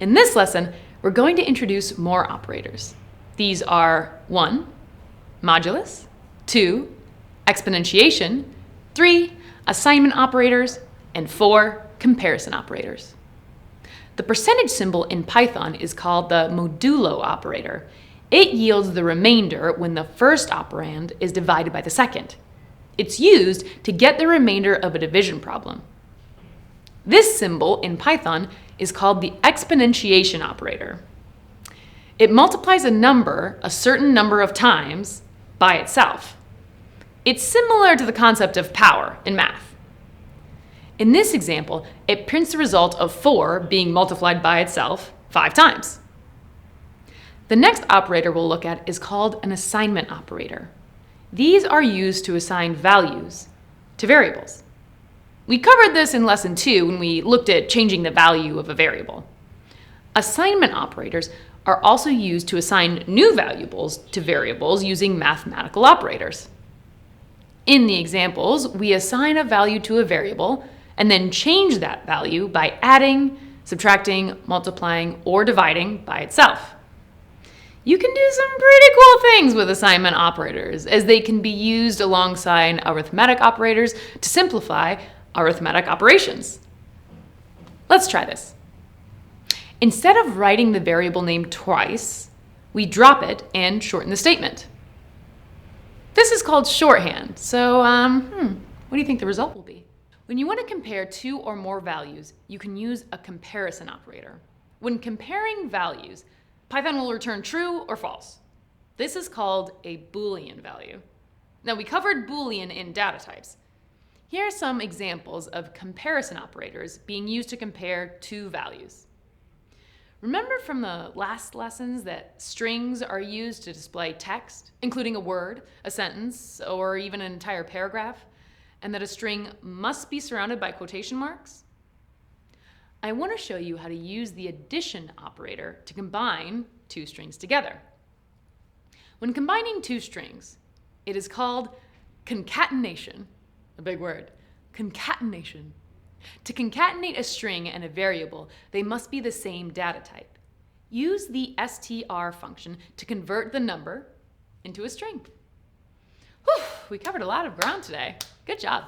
In this lesson, we're going to introduce more operators. These are 1, modulus, 2, exponentiation, 3, assignment operators, and 4, comparison operators. The percentage symbol in Python is called the modulo operator. It yields the remainder when the first operand is divided by the second. It's used to get the remainder of a division problem. This symbol in Python is called the exponentiation operator. It multiplies a number a certain number of times by itself. It's similar to the concept of power in math. In this example, it prints the result of 4 being multiplied by itself 5 times. The next operator we'll look at is called an assignment operator. These are used to assign values to variables. We covered this in lesson 2 when we looked at changing the value of a variable. Assignment operators are also used to assign new variables to variables using mathematical operators. In the examples, we assign a value to a variable and then change that value by adding, subtracting, multiplying, or dividing by itself. You can do some pretty cool things with assignment operators, as they can be used alongside arithmetic operators to simplify arithmetic operations. Let's try this. Instead of writing the variable name twice, we drop it and shorten the statement. This is called shorthand, so what do you think the result will be? When you want to compare 2 or more values, you can use a comparison operator. When comparing values, Python will return true or false. This is called a Boolean value. Now, we covered Boolean in data types. Here are some examples of comparison operators being used to compare 2 values. Remember from the last lessons that strings are used to display text, including a word, a sentence, or even an entire paragraph, and that a string must be surrounded by quotation marks? I want to show you how to use the addition operator to combine 2 strings together. When combining 2 strings, it is called concatenation. A big word, concatenation. To concatenate a string and a variable, they must be the same data type. Use the str function to convert the number into a string. Whew, we covered a lot of ground today. Good job.